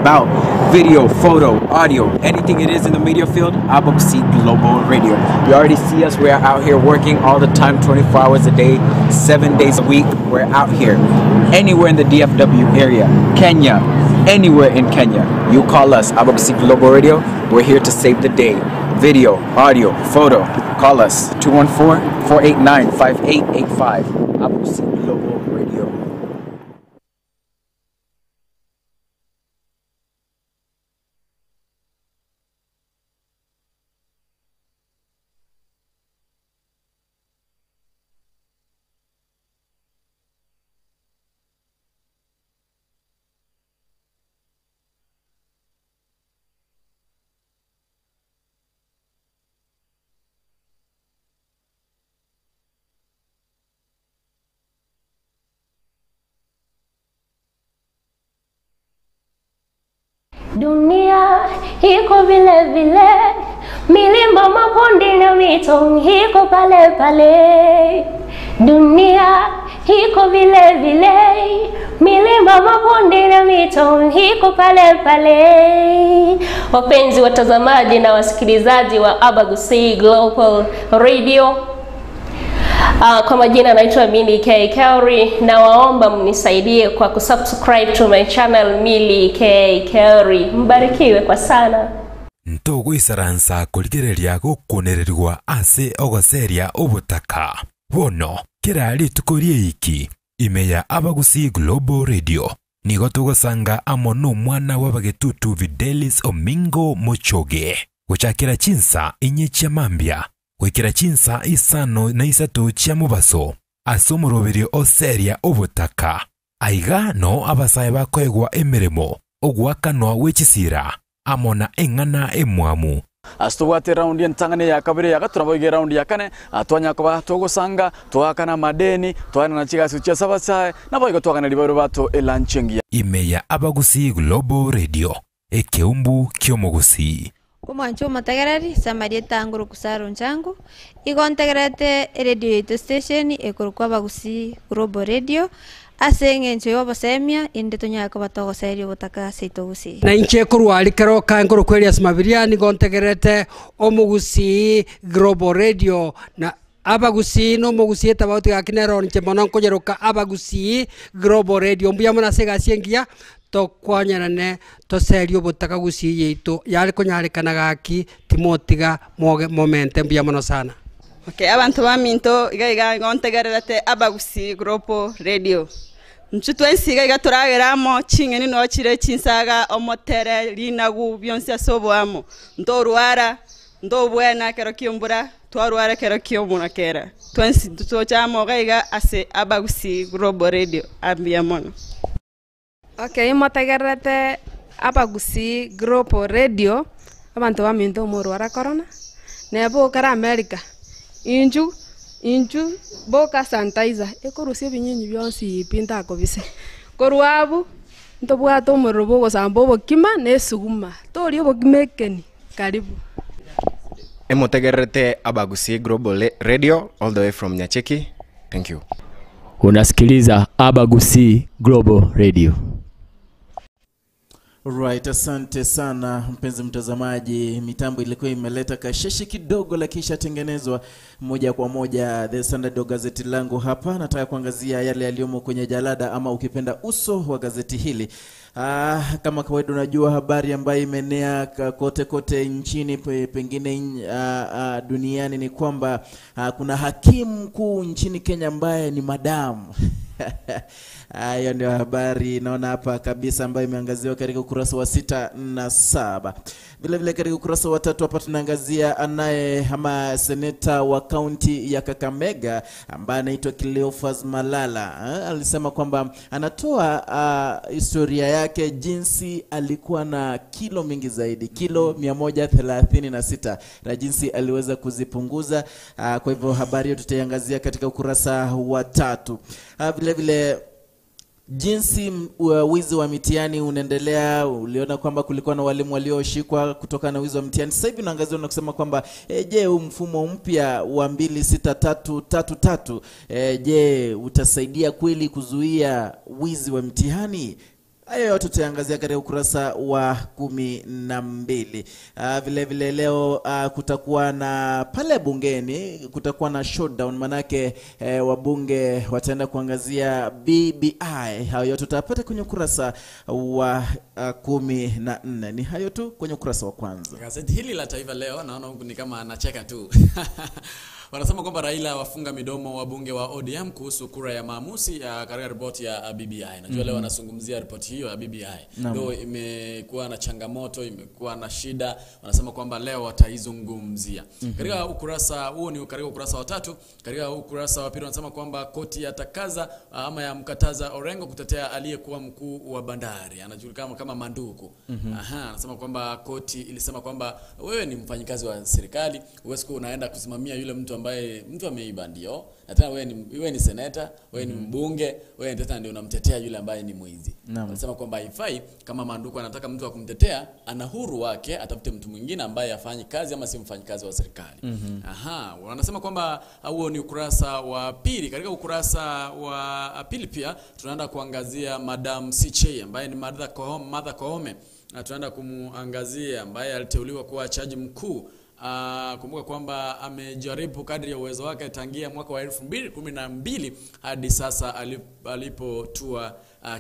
about video, photo, audio, anything it is in the media field, Abagusi Global Radio. You already see us. We're out here working all the time, 24 hours a day, 7 days a week. We're out here anywhere in the DFW area, Kenya, anywhere in Kenya. You call us, Abagusi Global Radio. We're here to save the day. Video, audio, photo. Call us 214-489-5885. Abagusi Global Radio. Dunia iko vile vile, milima mabonde na mito iko pale pale. Dunia iko vile vile, milima mabonde na mito iko pale pale. Wapenzi watazamaji na wasikilizaji wa Abagusi Global Radio, kwa majina naitwa Milly K. Kelly, na waomba mnisaidie kwa kusubscribe to my channel Milly K. Kelly. Mbarikiwe kwa sana. Ntogo isaransa kuligereria gukunererwa ase ogoseria ubutaka. Wono kirali tukorie iki imeya Abagusi Global Radio. Nigo tugosanga amono mwana wabagetutu Videlis Omingo Mochoge. Guchakira chinsa inyecha mambia. Wekira chinsa isano na isatu chia mubaso. Asomorobiri oseria obutaka. Aiga no abasaye bakwegwa emirimo. Ogwakanwa wechisira. Amona engana emwamu. Astubate round yentangane ya kabiri ya gaturabo round ya kane atwanya kwa togosanga twakana madeni twana na chiga sucha sabasaye naboigo twakana libaro bato elanchengia. Imeya Abagusi Global Radio. Ekeumbu kiomogusi. Kumancho matagarari samarieta anguru kusaro nchangu igontegerete radio station ekorukwa Abagusi Global Radio asenge ncho yobasemia inde tonyaka batogo serio butaka seitogusi na inche kurwali kero kanguru kweli asmabiria ni gontegerete Omugusi Global Radio na Abagusi no Mugusi tabauti akinero nche mononko jeroka Abagusi Global Radio mbuya mona sega siengia to kwanyarane to serio butaka gusi yeito yali konyarikana gaki timotiga momente mbuya mono sana. Okay, abantu baminto iga ngontegerete Abagusi Global Radio. Nchutwensiga iga turageramo chingeni no chire chinsaga omotere linagu byonse asoboamo ndorwara ndobwena kero kiombura twarwara kero kiomuna kera twensi tutochamo gaiga ase Abagusi Global Radio ambiamono. Okay, motegerete Abagusi Global Radio abantu baminto morwara corona nebo kara America inju boka sanitizer ekorusie binyinyi byonsi pinta kobise korwabu ntobwato omorobo gosambo bokima nesuguma tori obokimekeni karibu. Emotegerete Abagusi Global Radio all the way from Nyacheki. Thank you. Unasikiliza Abagusi Global Radio. Right, asante sana mpenzi mtazamaji. Mitambo ilikuwa imeleta kasheshi kidogo la kisha tengenezwa moja kwa moja. The Standard gazeti langu hapa. Nataka kuangazia yale yaliyomo kwenye jalada ama ukipenda uso wa gazeti hili. Kama kawaida unajua habari ambayo imenea kote nchini pengine duniani ni kwamba kuna hakimu mkuu nchini Kenya ambaye ni madamu. Hiyo ndio habari naona hapa kabisa ambayo imeangaziwa katika ukurasa wa 6 na 7. Vile vile katika ukurasa wa 3 hapa tunaangazia anaye ama seneta wa kaunti ya Kakamega ambaye anaitwa Cleophas Malala. Alisema kwamba anatoa historia yake jinsi alikuwa na kilo mingi zaidi, kilo 136, na jinsi aliweza kuzipunguza. Kwa hivyo habari hiyo tutaiangazia katika ukurasa wa 3. Vile vile jinsi wizi wa mitihani unaendelea. Uliona kwamba kulikuwa na walimu walioshikwa kutokana na wizi wa mitihani. Sasa hivi unaangazia na kusema kwamba je, huu mfumo mpya wa 26333 je utasaidia kweli kuzuia wizi wa mitihani? Hayo yote tutaangazia katika ukurasa wa 12. Vile vile leo kutakuwa na pale bungeni, kutakuwa na showdown, manake wabunge wataenda kuangazia BBI. Hayo yote tutapata kwenye ukurasa wa 14. Ni hayo tu kwenye ukurasa wa kwanza. Gazeti hili la Taifa Leo naona huku ni kama anacheka tu. Wanasema kwamba Raila wafunga midomo wabunge wa ODM kuhusu kura ya maamuzi katika ripoti ya BBI. Najua leo wanazungumzia ripoti hiyo ya BBI. Leo imekuwa na changamoto, imekuwa na shida. Wanasema kwamba leo wataizungumzia. Katika ukurasa huo ni katika ukurasa wa 3, katika ukurasa wa 2 wanasema kwamba koti yatakaza ama yamkataza Orengo kutetea aliyekuwa mkuu wa bandari. Anajulikana kama Manduku. Anasema kwamba koti ilisema kwamba wewe ni mfanyikazi wa serikali, huwezi kuwa unaenda kusimamia yule mtu ambaye mtu ameiba ndio, na tena wewe ni senator, wewe ni mbunge, wewe tena ndio unamtetea yule ambaye ni mwizi. Wanasema kwamba haifai. Kama Manduku anataka mtu wa kumtetea, ana huru wake, atafute mtu mwingine ambaye afanye kazi ama si mfanyikazi wa serikali. Wanasema kwamba huo ni ukurasa wa 2. Katika ukurasa wa 2 pia tunaenda kuangazia Madam CJ ambaye ni Martha Koome. Na tunaenda kumuangazia ambaye aliteuliwa kuwa chaji mkuu. Kumbuka kwamba amejaribu kadri ya uwezo wake tangia mwaka wa 2012 hadi sasa alipotua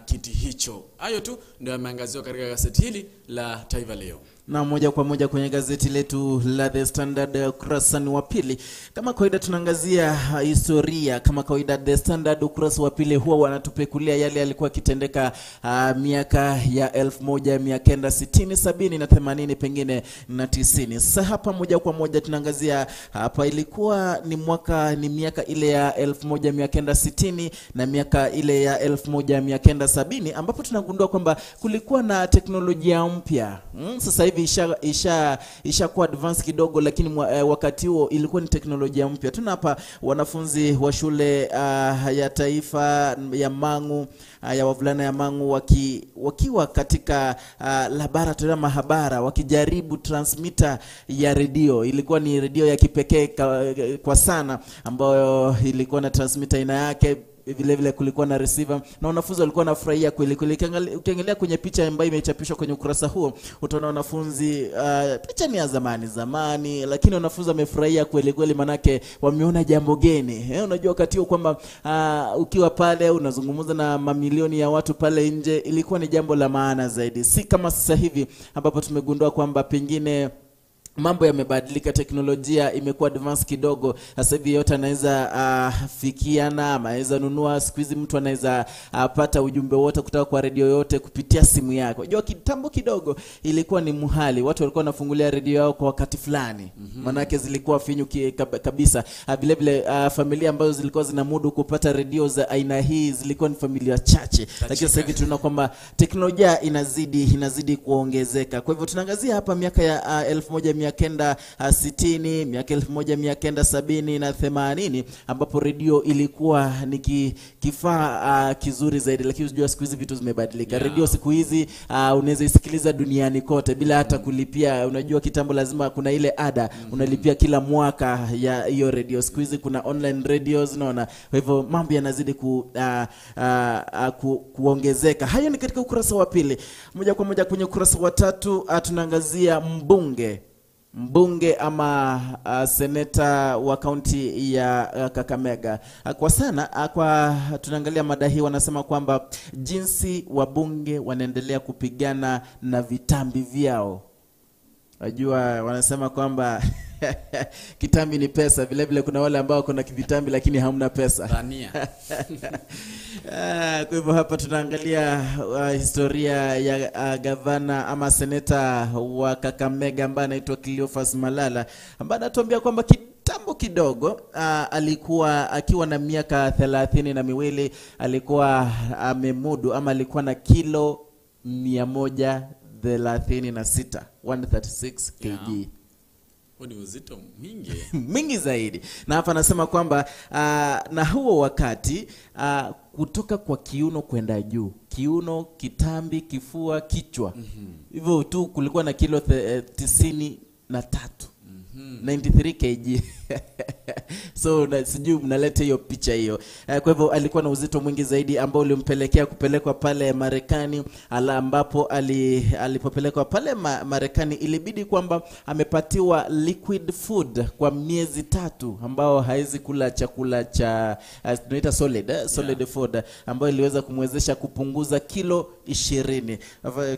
kiti hicho. Hayo tu ndio yameangaziwa katika gazeti hili la Taifa Leo. Na moja kwa moja kwenye gazeti letu la The Standard ukurasa wa 2. Kama kawaida tunaangazia historia. Kama kawaida The Standard ukurasa wa 2 huwa wanatupekulia yale yalikuwa kitendeka miaka ya 1960, 70 na 80 pengine na 90. Sasa hapa moja kwa moja tunaangazia hapa ilikuwa ni miaka ile ya 1960 na miaka ile ya 1970 ambapo tunagundua kwamba kulikuwa na teknolojia mpya. Sasa hivi isha kwa advance kidogo, lakini wakati huo ilikuwa ni teknolojia mpya. Tuna hapa wanafunzi wa shule ya taifa ya Mang'u, ya wavulana ya Mang'u wakiwa katika laboratory ya mahabara wakijaribu transmitter ya redio. Ilikuwa ni redio ya kipekee kwa sana ambayo ilikuwa na transmitter aina yake. Vile vile kulikuwa na receiver na wanafunzi walikuwa wanafurahia kweli kweli. Ukiangalia kwenye picha ambayo imechapishwa kwenye ukurasa huo, utaona wanafunzi picha ni ya zamani, lakini wanafunzi wamefurahia kweli kweli, manake wameona jambo geni. Unajua wakati huo kwamba ukiwa pale unazungumza na mamilioni ya watu pale nje, ilikuwa ni jambo la maana zaidi. Si kama sasa hivi ambapo tumegundua kwamba pengine mambo yamebadilika, teknolojia imekuwa advance kidogo. Sasa hivi yote anaweza fikiana, anaweza nunua. Siku hizi mtu anaweza pata ujumbe wote kutoka kwa redio yote kupitia simu yake. Unajua kitambo kidogo ilikuwa ni muhali, watu walikuwa wanafungulia redio yao kwa wakati fulani. Manake zilikuwa finyu kabisa. Vile vile familia ambazo zilikuwa zinamudu kupata redio za aina hii zilikuwa ni familia chache. Lakini sasa hivi tunaona kwamba teknolojia inazidi kuongezeka. Kwa hivyo tunaangazia hapa miaka ya 1960, miaka 1970 na 80 ambapo redio ilikuwa ni kifaa kizuri zaidi. Lakini unajua siku hizi vitu zimebadilika. Redio siku hizi unaweza isikiliza duniani kote bila hata kulipia. Unajua kitambo lazima kuna ile ada unalipia kila mwaka ya hiyo redio. Siku hizi kuna online radios, unaona. Kwa hivyo mambo yanazidi kuongezeka. Hayo ni katika ukurasa wa 2. Moja kwa moja kwenye ukurasa wa 3 tunaangazia mbunge ama seneta wa kaunti ya Kakamega. Kwa sana tunaangalia mada hii, wanasema kwamba jinsi wabunge wanaendelea kupigana na vitambi vyao. Najua wanasema kwamba kitambi ni pesa. Vile vile kuna wale ambao kuna vitambi lakini hamna pesa. Kwa hivyo hapa tunaangalia historia ya gavana ama seneta wa Kakamega ambaye anaitwa Cleophas Malala, ambaye anatuambia kwamba kitambo kidogo alikuwa akiwa na miaka 32 alikuwa amemudu ama alikuwa na kilo 136 136 kg. Ni uzito mwingi mingi zaidi. Na hapa anasema kwamba na huo wakati kutoka kwa kiuno kwenda juu, kiuno, kitambi, kifua, kichwa, hivyo tu kulikuwa na kilo 93. 93 kg. So sijui mnaleta hiyo picha hiyo. Kwa hivyo alikuwa na uzito mwingi zaidi ambao ulimpelekea kupelekwa pale Marekani, ambapo alipopelekwa pale Marekani ilibidi kwamba amepatiwa liquid food kwa miezi 3 ambao haizi kula chakula cha tunaita solid food, ambayo iliweza kumwezesha kupunguza kilo 20.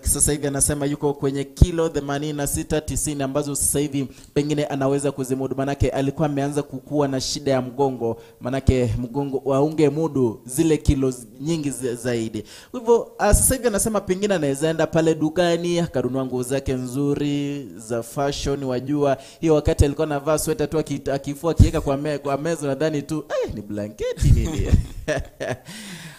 Sasa hivi anasema yuko kwenye kilo 86 90 ambazo sasa hivi pengine anaweza kuzimudu, manake alikuwa ameanza kukua na shida ya mgongo, manake mgongo waunge mudu zile kilo nyingi zaidi. Kwa hivyo sasa hivi anasema pengine anaweza enda pale dukani akanunua nguo zake nzuri za fashion, wajua hiyo wakati alikuwa anavaa sweater tu akifua akiweka kwa meza nadhani tu ni blanketi nini.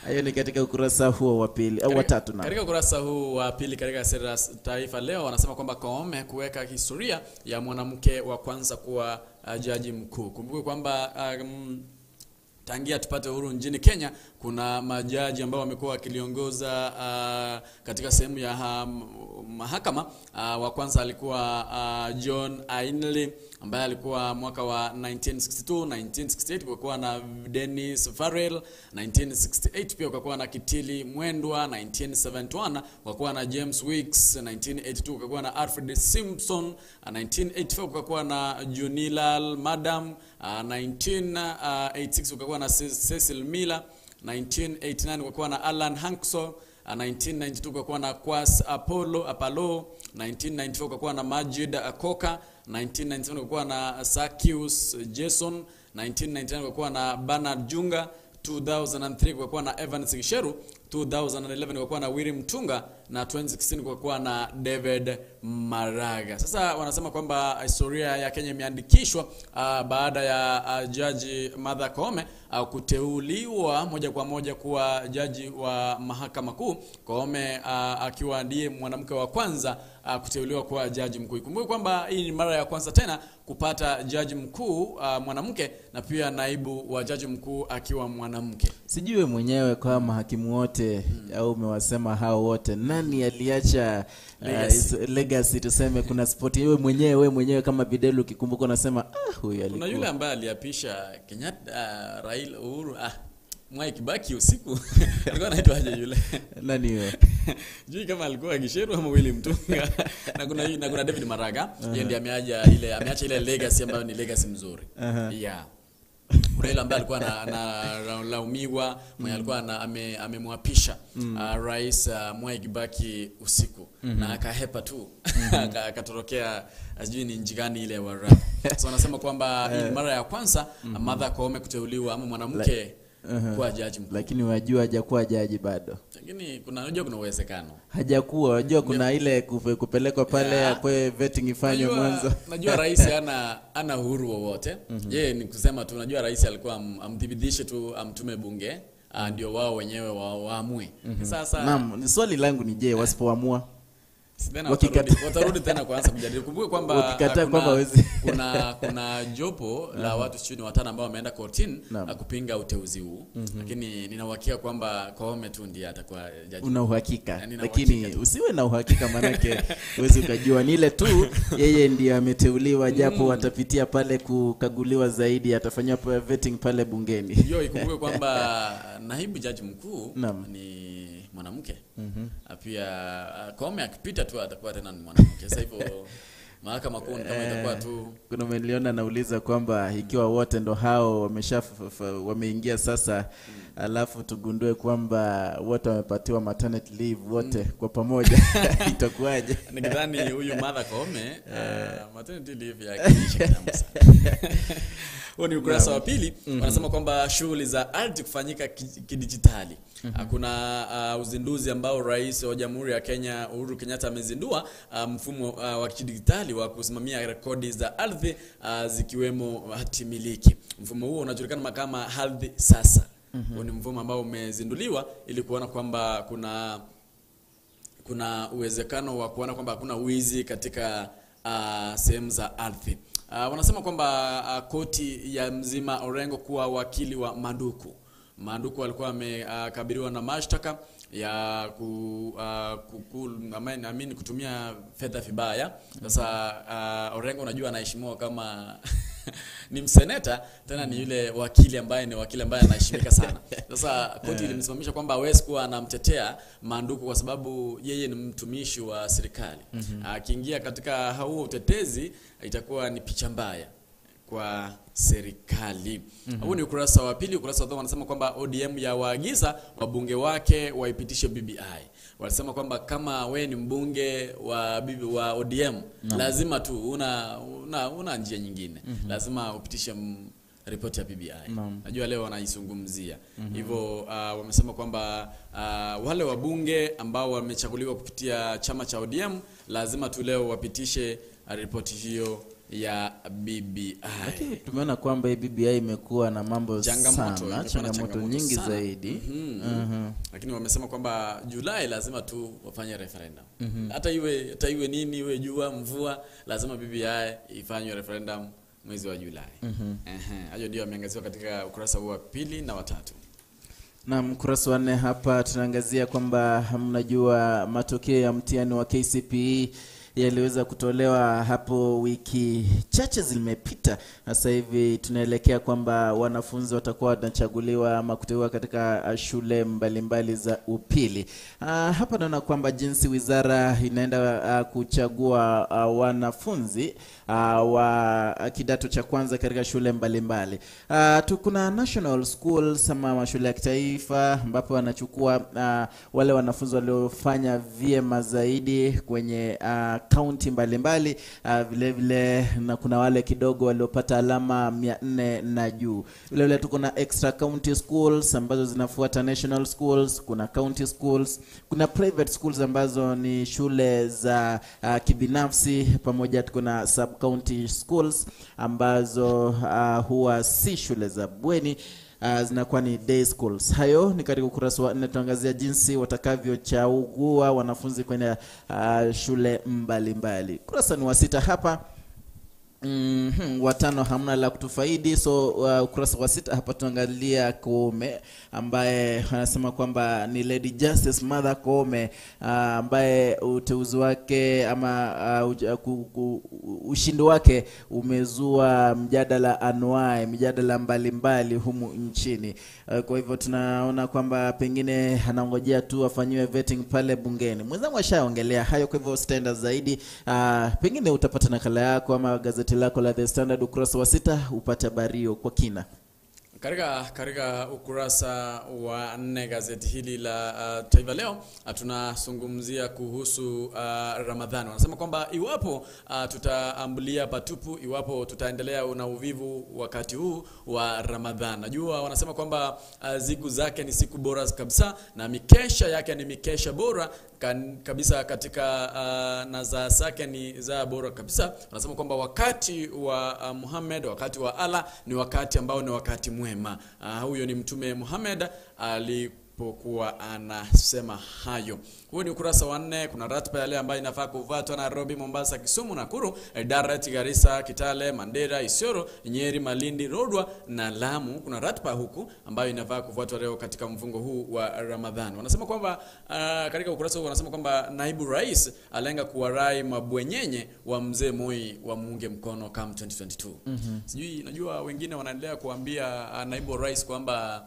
Hayo ni katika ukurasa huo wa pili au wa tatu. Na katika ukurasa huu wa pili katika Sera Taifa Leo wanasema kwamba Koome kuweka historia ya mwanamke wa kwanza kuwa jaji mkuu. Kumbuke kwamba tangia tupate uhuru nchini Kenya kuna majaji ambao wamekuwa wakiliongoza katika sehemu ya mahakama. Wa kwanza alikuwa John Ainley ambaye alikuwa mwaka wa 1962, 1968 kulikuwa na Dennis Farrell, 1968 pia kulikuwa na Kitili Mwendwa, 1971 kulikuwa na James Weeks, 1982 kulikuwa na Alfred Simpson, 1984 kulikuwa na Junilal Madam, 1986 kulikuwa na Cecil Miller, 1989 kulikuwa na Alan Hankshaw, 1992 kulikuwa na Kwas Apollo, 1994 kulikuwa na Majid Koka, 1997 kulikuwa na Sakius Jason, 1999 kulikuwa na Bernard Junga, 2003 kulikuwa na Evans Gisheru, 2011 kulikuwa na Willy Mtunga, na 2016 kulikuwa na David Maraga. Sasa wanasema kwamba historia ya Kenya imeandikishwa baada ya jaji Martha Koome kuteuliwa moja kwa moja kuwa jaji wa mahakama kuu. Koome akiwa ndiye mwanamke wa kwanza kuteuliwa kuwa jaji mkuu. Ikumbuke kwamba hii ni mara ya kwanza tena kupata jaji mkuu mwanamke na pia naibu wa jaji mkuu akiwa mwanamke. Sijui mwenyewe kwa mahakimu wote au umewasema hao wote nani aliacha legacy tuseme, kuna sport wewe mwenyewe kama Bidelu ukikumbuka unasema huyu alikuwa. Kuna yule ambaye aliapisha Kenyatta, Raila, Uhuru, Mwai Kibaki usiku. Alikuwa anaitwaje yule? Nani yule? Jui kama alikuwa Gisheru ama Willy Mtunga. na kuna David Maraga, yeye ndiye ameacha ile legacy ambayo ni legacy mzuri. Yeah. Kuna yule ambaye alikuwa laumiwa, mwenye alikuwa amemwapisha Rais Mwai Kibaki usiku na akahepa tu. Akatorokea sijui ni nchi gani ile wa rap. So wanasema kwamba hii mara ya kwanza Martha Koome kuteuliwa ama mwanamke kwa jaji mkuu. Lakini wajua hajakuwa jaji bado. Lakini kuna uwezekano. Hajakuwa, wajua kuna ile kupelekwa pale kwa vetting ifanywe mwanzo. Najua rais ana uhuru wowote. Yeye ni kusema tu najua rais alikuwa amdhibithishe tu amtume bunge ndio wao wenyewe waamue. Sasa naam, swali langu ni je, wasipoamua watarudi tena kuanza kujadili. Kumbuke kwamba kuna jopo la watu 25 ambao wameenda kortini kupinga uteuzi huu. Lakini nina uhakika kwamba Koome tu ndiye atakuwa jaji. Una uhakika? Lakini usiwe na uhakika manake uweze kujua ni ile tu yeye ndiye ameteuliwa, japo watapitia pale kukaguliwa zaidi, atafanywa vetting pale bungeni. Hiyo ikumbuke kwamba naibu jaji mkuu ni mwanamke. Pia Koome akipita tu atakuwa tena ni mwanamke. Sasa hivyo mahakama kuu kama itakuwa tu. Kuna miliona nauliza kwamba ikiwa wote ndo hao wameingia sasa, alafu tugundue kwamba wote wamepatiwa maternity leave wote kwa pamoja, itakuwaje? Nikidhani huyu Martha Koome maternity leave yake kitambo sana. Huo ni ukurasa wa pili. Wanasema kwamba shughuli za ardhi kufanyika kidijitali. Kuna uzinduzi ambao Rais wa Jamhuri ya Kenya Uhuru Kenyatta amezindua mfumo wa kidijitali wa kusimamia rekodi za ardhi zikiwemo hati miliki. Mfumo huo unajulikana kama Ardhi Sasa. Huo ni mfumo ambao umezinduliwa ili kuona kwamba kuna uwezekano wa kuona kwamba hakuna wizi katika sehemu za ardhi. Wanasema kwamba koti ya Mzima Orengo kuwa wakili wa Manduku. Manduku alikuwa amekabiliwa na mashtaka ya kutumia fedha vibaya. Sasa Orengo unajua anaheshimiwa kama ni mseneta, tena ni yule wakili ambaye anaheshimika sana. Sasa koti ilimsimamisha kwamba hawezi kuwa anamtetea Manduku kwa sababu yeye ni mtumishi wa serikali. Akiingia katika huo utetezi itakuwa ni picha mbaya kwa serikali. Huu ni ukurasa wa pili. Ukurasa wa 3 wanasema kwamba ODM ya waagiza wabunge wake waipitishe BBI. Wanasema kwamba kama we ni mbunge wa ODM, lazima tu una njia nyingine. Lazima upitishe ripoti ya BBI. Najua leo wanaizungumzia. Hivyo wamesema kwamba wale wabunge ambao wamechaguliwa kupitia chama cha ODM lazima tu leo wapitishe ripoti hiyo ya BBI. Lakini tumeona kwamba BBI imekuwa na mambo changamoto nyingi sana zaidi. Lakini wamesema kwamba Julai lazima tu wafanye referendum. Hata iwe nini, iwe jua mvua, lazima BBI ifanywe referendum mwezi wa Julai. Hayo ndio yameangaziwa katika ukurasa wa 2 na wa 3. Na ukurasa wa 4 hapa tunaangazia kwamba mnajua matokeo ya mtihani wa KCPE yaliweza kutolewa hapo wiki chache zimepita. Sasa hivi tunaelekea kwamba wanafunzi watakuwa wanachaguliwa ama kuteuliwa katika shule mbalimbali za upili. Hapa naona kwamba jinsi wizara inaenda kuchagua wanafunzi wa kidato cha kwanza katika shule mbalimbali. Kuna national schools ama shule ya kitaifa ambapo wanachukua wale wanafunzi waliofanya vyema zaidi kwenye county mbalimbali. Vile vile na kuna wale kidogo waliopata alama 400 na juu. Vile vile tuko na extra county schools ambazo zinafuata national schools, kuna county schools, kuna private schools ambazo ni shule za kibinafsi, pamoja tuko na sub county schools ambazo huwa si shule za bweni, zinakuwa ni day schools. Hayo ni katika ukurasa wa 4. Tuangazia jinsi watakavyochagua wanafunzi kwenye shule mbalimbali. Ukurasa ni wa 6 hapa. Wa 5 hamna la kutufaidi. So ukurasa wa 6 hapa tuangalia Koome, ambaye anasema kwamba ni Lady Justice Martha Koome, ambaye uteuzi wake ama ushindi wake umezua mjadala mbalimbali humu nchini. Kwa hivyo tunaona kwamba pengine anangojea tu afanywe vetting pale bungeni. Mwenzangu ashaongelea hayo, kwa hivyo standard zaidi. Pengine utapata nakala yako ama gazeti lako la The Standard ukurasa wa 6 upate habari kwa kina. Katika ukurasa wa 4 gazeti hili la Taifa Leo tunazungumzia kuhusu Ramadhani. Wanasema kwamba iwapo tutaambulia patupu, iwapo tutaendelea na uvivu wakati huu wa Ramadhani. Najua wanasema kwamba siku zake ni siku bora kabisa na mikesha yake ni mikesha bora kabisa katika na zake ni za bora kabisa. Wanasema kwamba wakati wa Muhammad, wakati wa Allah ni wakati ambao ni wakati mwema. Huyo ni Mtume Muhammad alipokuwa anasema hayo. Huo ni ukurasa wa 4. Kuna ratiba yale ambayo inafaa kufuatwa Nairobi, Mombasa, Kisumu, Nakuru, Eldoret, Garissa, Kitale, Mandera, Isiolo, Nyeri, Malindi, Lodwar na Lamu. Kuna ratiba huku ambayo inafaa kufuatwa leo katika mfungo huu wa Ramadhani. Wanasema kwamba katika ukurasa huu wanasema kwamba naibu rais alenga kuwarai mabwenyenye wa mzee Moi wa muunge mkono kama 2022. Sijui, najua wengine wanaendelea kuambia naibu rais kwamba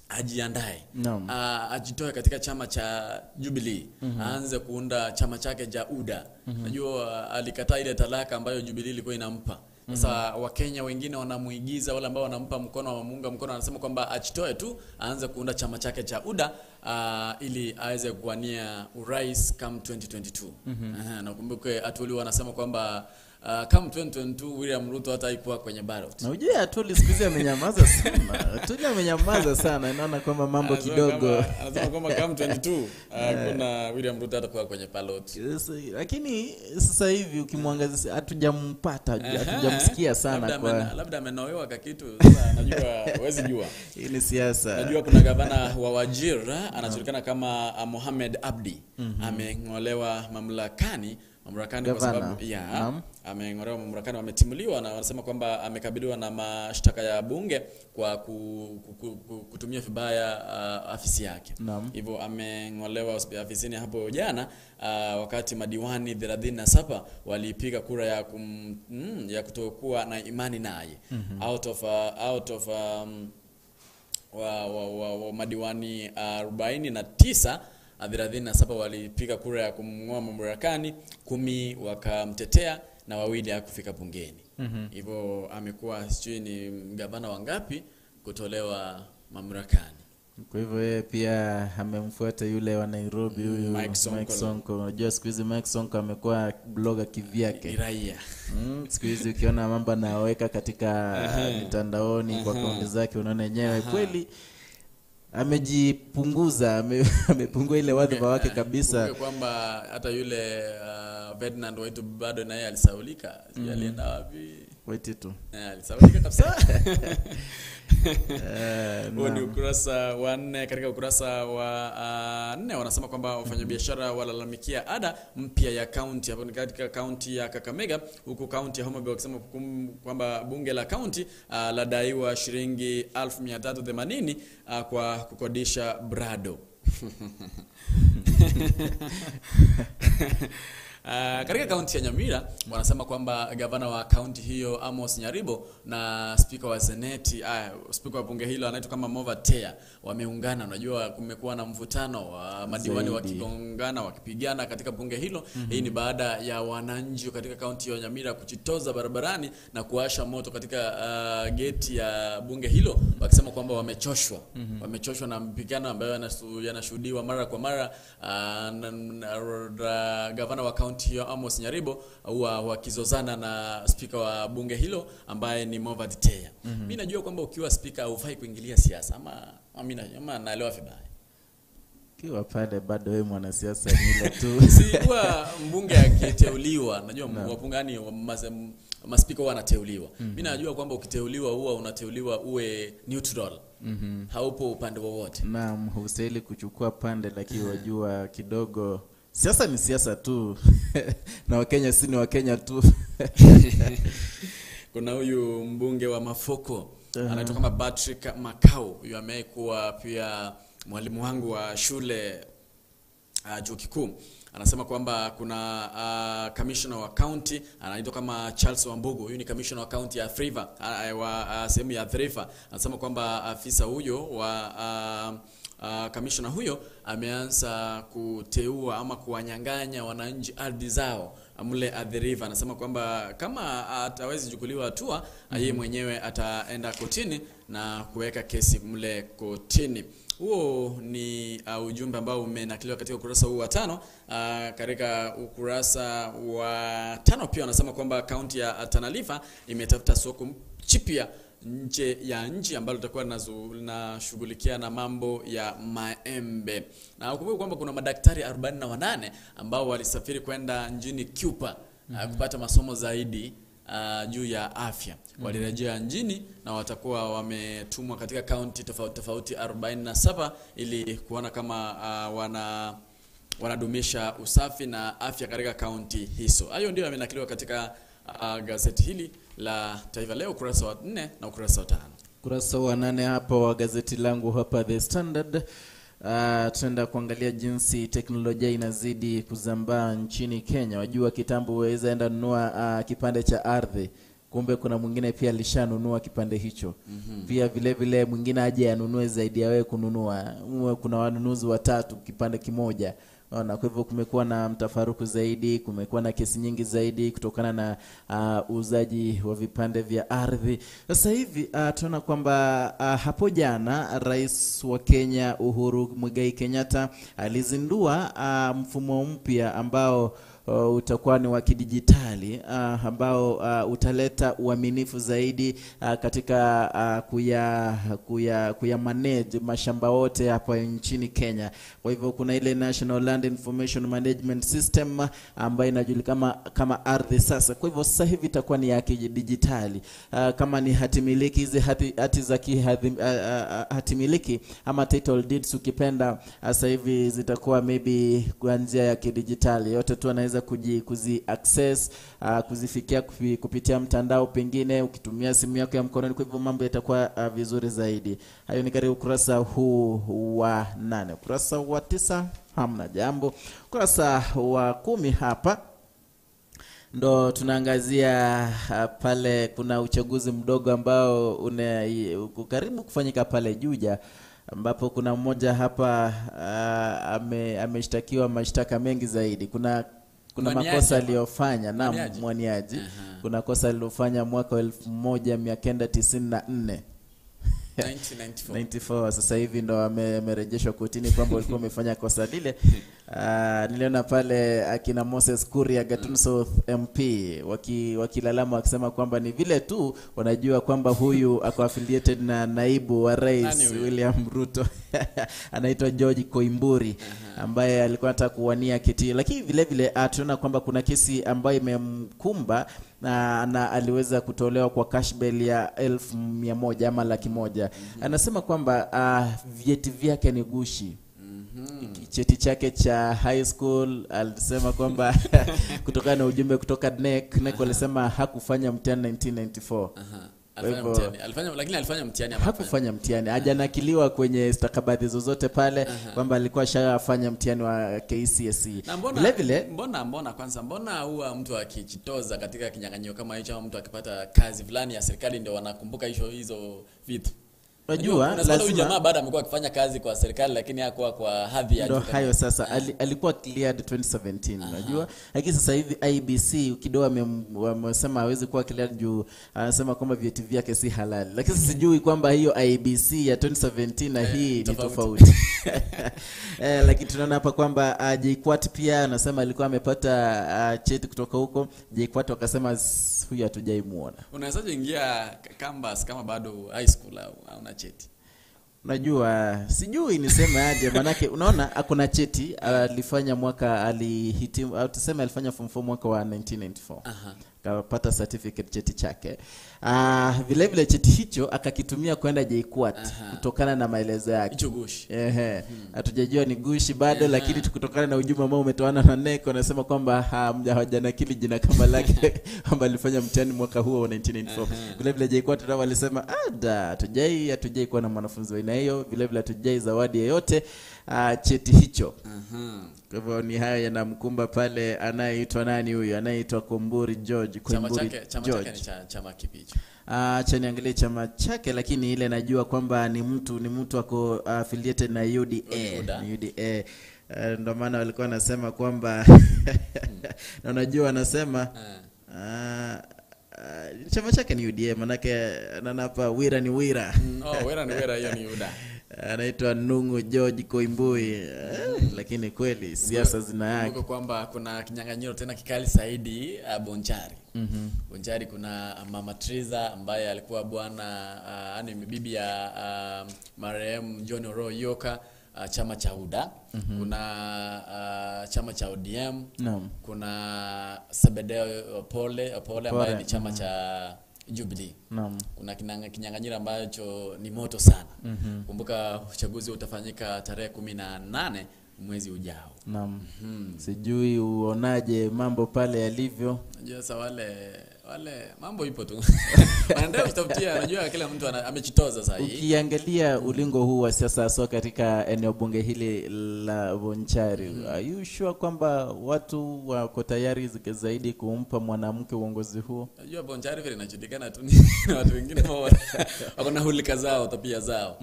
ajiandae, ajitoe katika chama cha Jubilee, aanze kuunda chama chake cha UDA. Najua alikataa ile talaka ambayo Jubilee ilikuwa inampa. Sasa Wakenya wengine wanamuigiza, wale ambao wanampa mkono wa muunga mkono, anasema kwamba achitoe tu, aanze kuunda chama chake cha UDA ili aweze kuwania urais kama 2022. Na ukumbuke Atuli wanasema kwamba kama 2022 William Ruto hata haikuwa kwenye ballot. Na ujue Atuli siku hizi amenyamaza sana. Atuli amenyamaza sana. Inaona kwamba mambo kidogo. Anasema kwamba kama 22 kuna William Ruto hatakuwa kwenye ballot. Lakini sasa hivi ukimwangazia hatujampata, hatujamsikia sana labda amenoewa kitu. Sasa najua huwezi jua. Hii ni siasa. Najua kuna gavana wa Wajir anajulikana kama Mohamed Abdi. Ameng'olewa mamlakani mamlakani kwa sababu ameng'olewa mamlakani, ametimuliwa, na wanasema kwamba amekabiliwa na mashtaka ya bunge kwa kutumia vibaya afisi yake. Hivyo ameng'olewa afisini hapo jana, wakati madiwani 37 walipiga kura ya kutokuwa na imani naye. Out of madiwani 49, 37 walipiga kura ya kumng'oa mamlakani, 10 wakamtetea na 2 hakufika bungeni. Hivyo amekuwa sijui ni gavana wangapi kutolewa mamlakani. Kwa hivyo yeye pia amemfuata yule wa Nairobi huyu Mike Sonko. Unajua siku hizi Mike Sonko amekuwa blogger kivyake. Ni raia. Siku hizi ukiona mambo anaweka katika mitandaoni kwa akaunti zake, unaona yenyewe kweli amejipunguza, amepungua ile wadhifa wake kabisa. Kwa kwamba hata yule Ferdinand Waitu bado naye alisaulika. Alienda wapi? Waitu. Alisaulika kabisa. Ni ukurasa wa 4. Katika ukurasa wa 4 wanasema kwamba wafanyabiashara walalamikia ada mpya ya county hapo katika county ya Kakamega, huku county ya Homa Bay wakisema kwamba bunge la county ladaiwa shilingi 1380 kwa kukodisha brado. Katika kaunti ya Nyamira wanasema kwamba gavana wa kaunti hiyo Amos Nyaribo na speaker wa seneti, speaker wa bunge hilo anaitwa kama Mova Tea, wameungana. Unajua kumekuwa na mvutano wa madiwani wakigongana, wakipigana katika bunge hilo. Hii ni baada ya wananchi katika kaunti ya Nyamira kujitoza barabarani na kuasha moto katika geti ya bunge hilo, wakisema kwamba wamechoshwa. Wamechoshwa na mpigano ambayo yanashuhudiwa mara kwa mara. Gavana wa kaunti hiyo Amos Nyaribo wakizozana na speaker wa bunge hilo ambaye ni Mova Tea. Mimi najua kwamba ukiwa speaker hufai kuingilia siasa, ama naelewa vibaya. Kiwa pale bado wewe mwanasiasa ile tu. Si kwa mbunge akiteuliwa, najua wapungani maspika wanateuliwa. Mimi najua kwamba ukiteuliwa huwa unateuliwa uwe neutral. Haupo upande wowote. Naam, hustahili kuchukua pande, lakini wajua kidogo siasa ni siasa tu. Na Wakenya si ni Wakenya tu. Kuna huyu mbunge wa Mafoko anaitwa kama Patrick Makau. Huyu amekuwa pia mwalimu wangu wa shule chuo kikuu. Anasema kwamba kuna commissioner wa county anaitwa kama Charles Wambugu. Huyu ni commissioner wa county ya Thriva, wa sehemu ya Thriva. Anasema kwamba afisa huyo wa commissioner huyo ameanza kuteua ama kuwanyang'anya wananchi ardhi zao mle Thriva. Anasema kwamba kama atawezi chukuliwa hatua, yeye mwenyewe ataenda kotini na kuweka kesi mle kotini. Huo ni ujumbe ambao umenakiliwa katika ukurasa huu wa 5. Katika ukurasa wa 5 pia wanasema kwamba kaunti ya Tana River imetafuta soko chipya nje ya nchi ambalo litakuwa linashughulikia na mambo ya maembe. Na ukumbuke kwamba kuna madaktari 48 ambao walisafiri kwenda nchini Cuba kupata masomo zaidi juu ya afya. Walirejea nchini na watakuwa wametumwa katika kaunti tofauti 47 ili kuona kama wanadumisha usafi na afya katika kaunti hizo. Hayo ndio yamenakiliwa katika gazeti hili la Taifa Leo ukurasa wa 4 na ukurasa wa 5. Ukurasa wa 8 hapa wa gazeti langu hapa The Standard. Tunaenda kuangalia jinsi teknolojia inazidi kuzambaa nchini Kenya. Wajua kitambo waweza enda nunua kipande cha ardhi, kumbe kuna mwingine pia alishanunua kipande hicho. Pia vile mwingine aje anunue zaidi ya wewe kununua. Kuna wanunuzi 3 kipande kimoja. Na kwa hivyo kumekuwa na mtafaruku zaidi, kumekuwa na kesi nyingi zaidi kutokana na uuzaji wa vipande vya ardhi. Sasa hivi tunaona kwamba hapo jana Rais wa Kenya Uhuru Muigai Kenyatta alizindua mfumo mpya ambao utakuwa ni wa kidijitali, ambao utaleta uaminifu zaidi katika kuya manage mashamba yote hapa nchini Kenya. Kwa hivyo kuna ile National Land Information Management System ambayo inajulikana kama ardhi sasa. Kwa hivyo sasa hivi itakuwa ni ya kidijitali. Kama ni hatimiliki, hizi hati za hatimiliki ama title deeds ukipenda, sasa hivi zitakuwa maybe kwa njia ya kidijitali. Yote tu anaweza unaweza kuzi access kuzifikia kupitia mtandao, pengine ukitumia simu yako ya mkononi. Kwa hivyo mambo yatakuwa vizuri zaidi. Hayo ni katika ukurasa huu wa 8. Ukurasa wa 9 hamna jambo. Ukurasa wa 10 hapa ndo tunaangazia pale kuna uchaguzi mdogo ambao uko karibu kufanyika pale Juja, ambapo kuna mmoja hapa ameshtakiwa mashtaka mengi zaidi. Kuna makosa aliyofanya na mwaniaji. Kuna kosa alilofanya mwaka 1994 1994. Sasa hivi ndo amerejeshwa kotini kwamba walikuwa wamefanya kosa lile. Niliona pale akina Moses Kuria, Gatun South MP wakilalama wakisema kwamba ni vile tu wanajua kwamba huyu ako affiliated na naibu wa rais William Ruto anaitwa George Koimburi ambaye alikuwa anataka kuwania kiti. Lakini vile vile tunaona kwamba kuna kesi ambayo imemkumba na aliweza kutolewa kwa cash bail ya 1,100 ama 100,000. Anasema kwamba vyeti vyake ni gushi. Cheti chake cha high school alisema kwamba kutokana na ujumbe kutoka NEC walisema hakufanya mtihani 1994. Alifanya mtihani ama hakufanya mtihani. Hajanakiliwa kwenye stakabadhi zozote pale kwamba alikuwa shafanya mtihani wa KCSE. Mbona huwa mtu akijitoza katika kinyang'anyiro kama hicho, mtu akipata kazi fulani ya serikali ndio wanakumbuka hizo vitu? Unajua lazima jamaa baada amekuwa akifanya kazi kwa serikali lakini hakuwa kwa hadhi ya juu. Hayo sasa alikuwa cleared 2017 unajua. Lakini sasa hivi IBC kidogo wamesema hawezi kuwa cleared juu anasema kwamba vyeti vyake si halali. Lakini sijui kwamba hiyo IBC ya 2017 na hii ni tofauti. Lakini tunaona hapa kwamba JKUAT pia anasema alikuwa amepata cheti kutoka huko. JKUAT wakasema huyu hatujaimuona. Unawezaje ingia campus kama bado high school au una cheti? Unajua sijui niseme aje, manake unaona hakuna cheti. Alifanya mwaka alihitimu au tuseme alifanya form 4 mwaka wa 1994. Akapata certificate cheti chake. Vile vile cheti hicho akakitumia kwenda JKUAT kutokana na maelezo yake. Hicho gushi. Hatujajua ni gushi bado, lakini kutokana na ujumbe ambao umetoana na NEC wanasema kwamba hawajanakili jina kama lake kwamba alifanya mtihani mwaka huo wa 1994. Vile vile JKUAT ndio walisema hatujai kuwa na mwanafunzi wa aina hiyo. Vile vile hatujai zawadi yoyote cheti hicho. Kwa hivyo ni haya yanamkumba pale anayeitwa nani huyu? Anayeitwa Koimburi George. Chama chake ni chama kipi hicho? Acha niangalie chama chake, lakini ile najua kwamba ni mtu ako affiliated na UDA. UDA. Ndio maana walikuwa wanasema kwamba na unajua wanasema chama chake ni UDA, manake ananapa Wira ni Wira. Wira ni Wira, hiyo ni UDA. Anaitwa Nungu George Koimburi. Lakini kweli siasa zina yake. Kumbuka kwamba kuna kinyang'anyiro tena kikali zaidi Bonchari. Bonchari kuna Mama Triza ambaye alikuwa bwana ni bibi ya marehemu John Oroyoka, chama cha UDA. Kuna chama cha ODM. Kuna Sebedeo Pole ambaye ni chama cha Jubilee. Kuna kinyang'anyiro ambacho ni moto sana. Kumbuka uchaguzi utafanyika tarehe 18 mwezi ujao. Sijui uonaje mambo pale yalivyo. Unajua sasa wale mambo ipo tu. Wanaendelea kutafutia, unajua kila mtu amejitoza sasa hivi. Ukiangalia ulingo huu wa siasa sio katika eneo bunge hili la Bonchari. Are you sure kwamba watu wako tayari zaidi kumpa mwanamke uongozi huo? Unajua Bonchari vile inajulikana tu na watu wengine wako na hulika zao, tabia zao.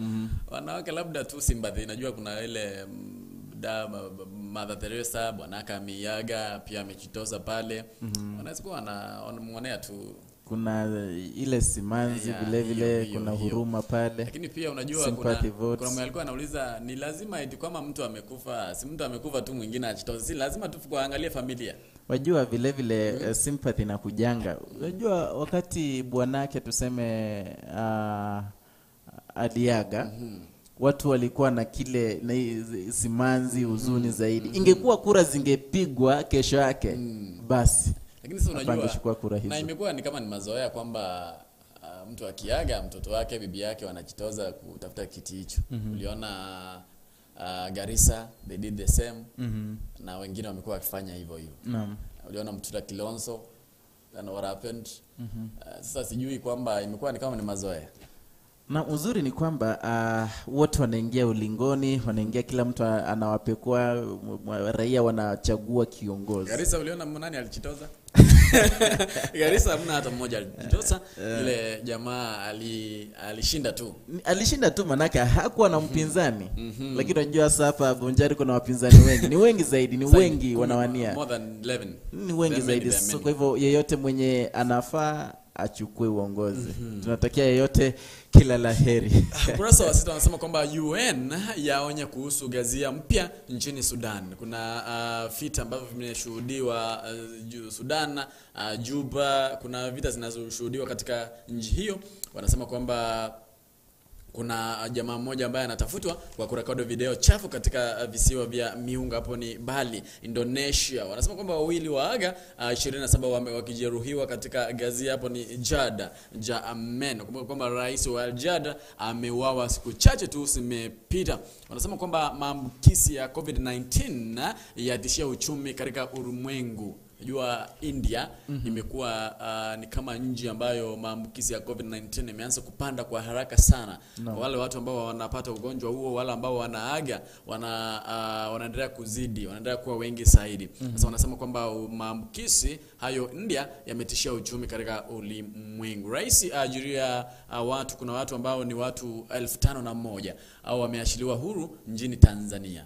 Wanawake labda tu sympathy. Unajua kuna ile Mother Teresa, Bwana Kamiyaga pia amejitoza pale. Wanaweza kuwa wanamuonea tu. Kuna ile simanzi vile vile, kuna huruma pale. Lakini pia unajua kuna mmoja alikuwa anauliza ni lazima eti kama mtu amekufa, si mtu amekufa tu mwingine ajitoze, si lazima tu kuangalia familia. Wajua vile vile sympathy na kujanga. Unajua wakati bwanake tuseme aliaga, watu walikuwa na kile na simanzi, huzuni zaidi. Ingekuwa kura zingepigwa kesho yake basi. Lakini sasa unajua na imekuwa ni kama ni mazoea kwamba mtu akiaga mtoto wake bibi yake wanajitoza kutafuta kiti hicho. Uliona Garissa they did the same. Na wengine wamekuwa wakifanya hivyo hivyo. Naam. Uliona Mtula Kilonzo, then what happened? Sasa sijui kwamba imekuwa ni kama ni mazoea. Na uzuri ni kwamba wote wanaingia ulingoni, wanaingia kila mtu anawapekua, raia wanachagua kiongozi. Garissa uliona nani alichitoza? Garissa hamna hata mmoja alichitoza. Ile jamaa alishinda tu. Alishinda tu manake hakuwa na mpinzani. Lakini unajua sasa hapa Bonjari kuna wapinzani wengi. Ni wengi zaidi, ni wengi wanawania. More than 11. Ni wengi zaidi. So kwa hivyo yeyote mwenye anafaa achukue uongozi. Tunatakia yeyote kila laheri. Ukurasa wa 6 wanasema kwamba UN yaonya kuhusu ghasia mpya nchini Sudan. Kuna vita ambavyo vimeshuhudiwa Sudan, Juba, kuna vita zinazoshuhudiwa katika nchi hiyo. Wanasema kwamba kuna jamaa mmoja ambaye anatafutwa kwa kurekodi video chafu katika visiwa vya Miunga, hapo ni Bali, Indonesia. Wanasema kwamba wawili waaga, 27 wakijeruhiwa katika ghasia, hapo ni Jamen. Kumbuka kwamba rais wa Jada ameuawa siku chache tu zimepita. Wanasema kwamba maambukizi ya COVID-19 yatishia uchumi katika ulimwengu. Najua India imekuwa ni kama nchi ambayo maambukizi ya COVID-19 imeanza kupanda kwa haraka sana. Wale watu ambao wanapata ugonjwa huo, wale ambao wanaaga, wanaendelea kuzidi, wanaendelea kuwa wengi zaidi. Sasa wanasema kwamba maambukizi hayo India yametishia uchumi katika ulimwengu. Rais ajiria watu, kuna watu ambao ni watu 5,001 au wameachiliwa huru nchini Tanzania.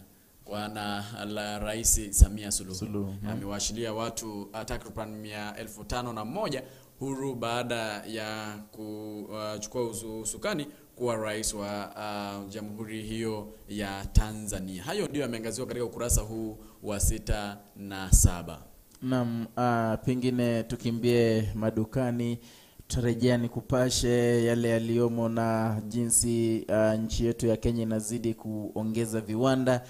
La Rais Samia Suluhu amewashilia watu takriban 5,001 huru baada ya kuchukua usukani kuwa rais wa jamhuri hiyo ya Tanzania. Hayo ndio yameangaziwa katika ukurasa huu wa 6 na 7. Naam, pengine tukimbie madukani, tutarejea ni kupashe yale yaliomo na jinsi nchi yetu ya Kenya inazidi kuongeza viwanda.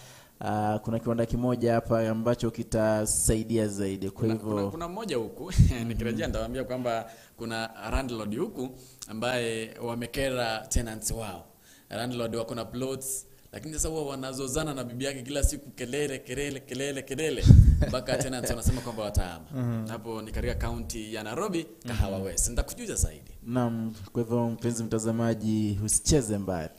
Kuna kiwanda kimoja hapa ambacho kitasaidia zaidi. Kwa hivyo kuna mmoja huku nikirejea nitawaambia kwamba kuna landlord huku ambaye wamekera tenants wao. Landlord wako na plots, lakini sasa wao wanazozana na bibi yake kila siku, kelele mpaka tenants wanasema kwamba watahama. Hapo ni katika county ya Nairobi, Kahawa West. Nitakujuza zaidi. Naam, kwa hivyo mpenzi mtazamaji usicheze mbali.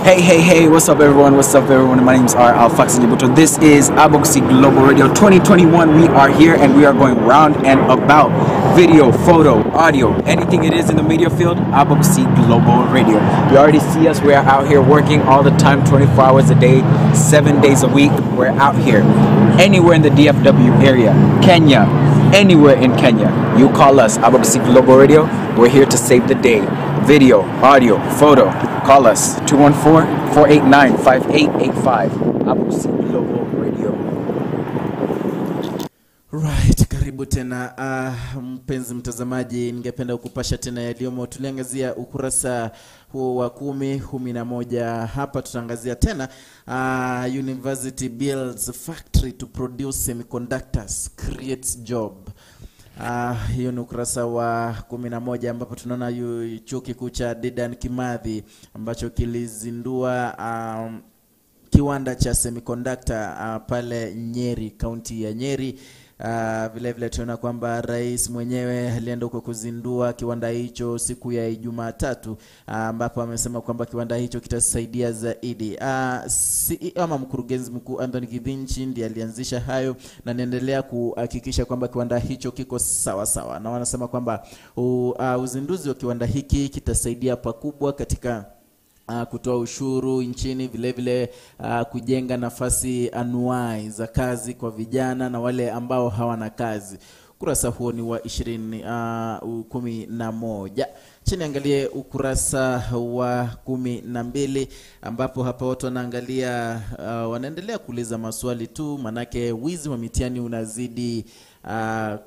Hey, what's up everyone? My name's Alfax Njibuto. This is Abogusi Global Radio 2021. We are here and we are going round and about. Video, photo, audio, anything it is in the media field, Abogusi Global Radio. You already see us. We are out here working all the time, 24 hours a day, 7 days a week. We're out here. Anywhere in the DFW area, Kenya, anywhere in Kenya, you call us, Abogusi Global Radio. We're here to save the day. Video, audio, photo, call us 214-489-5885. Abogusi Global Radio. Right, karibu tena mpenzi mtazamaji, ningependa kukupasha tena yaliomo. Tuliangazia ukurasa huo wa 10, 11. Hapa tutaangazia tena University builds a factory to produce semiconductors, creates job. Hiyo ni ukurasa wa 11 ambapo tunaona chuo kikuu cha Dedan Kimathi ambacho kilizindua kiwanda cha semiconductor pale Nyeri, kaunti ya Nyeri. Vile tunaona kwamba rais mwenyewe alienda huko kuzindua kiwanda hicho siku ya Jumatatu, ambapo amesema kwamba kiwanda hicho kitasaidia zaidi. Ama mkurugenzi mkuu Anthony Githinji ndiye alianzisha hayo na anaendelea kuhakikisha kwamba kiwanda hicho kiko sawa. Na wanasema kwamba uzinduzi wa kiwanda hiki kitasaidia pakubwa katika kutoa ushuru nchini, vile kujenga nafasi anuai za kazi kwa vijana na wale ambao hawana kazi. Ukurasa huo ni wa 11. Chini angalie ukurasa wa 12 ambapo hapa watu wanaangalia wanaendelea kuuliza maswali tu, manake wizi wa mitihani unazidi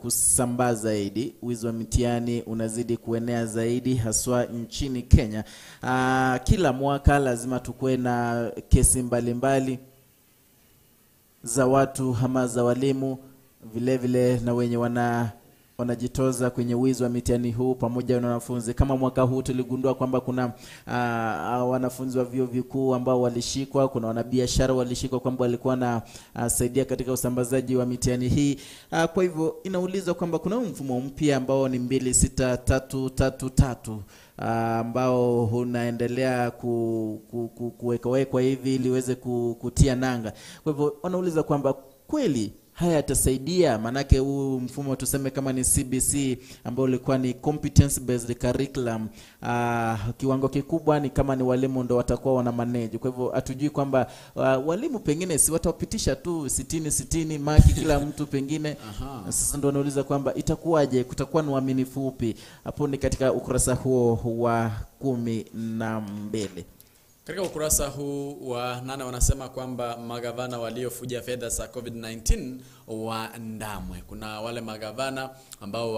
kusambaa zaidi. Wizi wa mitihani unazidi kuenea zaidi haswa nchini Kenya. Kila mwaka lazima tukue na kesi mbalimbali za watu ama za walimu, vile na wenye wanajitoza kwenye wizi wa mitihani huu pamoja na wanafunzi. Kama mwaka huu tuligundua kwamba kuna wanafunzi wa vyuo vikuu ambao walishikwa, kuna wanabiashara walishikwa kwamba walikuwa na saidia katika usambazaji wa mitihani hii. Kwa hivyo inaulizwa kwamba kuna mfumo mpya ambao ni 26333 ambao unaendelea kuwekwa hivi ili iweze kutia nanga. Kwa hivyo wanauliza kwamba kweli haya yatasaidia, manake huu mfumo tuseme kama ni CBC ambao ulikuwa ni competence based curriculum, kiwango kikubwa ni kama ni walimu ndo watakuwa wana manage. Kwa hivyo hatujui kwamba walimu pengine si watapitisha tu 60 maki kila mtu pengine. Sasa ndo wanauliza kwamba itakuwaje, kutakuwa ni uaminifu upi? Hapo ni katika ukurasa huo wa 12. Katika ukurasa huu wa 8 wanasema kwamba magavana waliofuja fedha za COVID-19 waandamwe. Kuna wale magavana ambao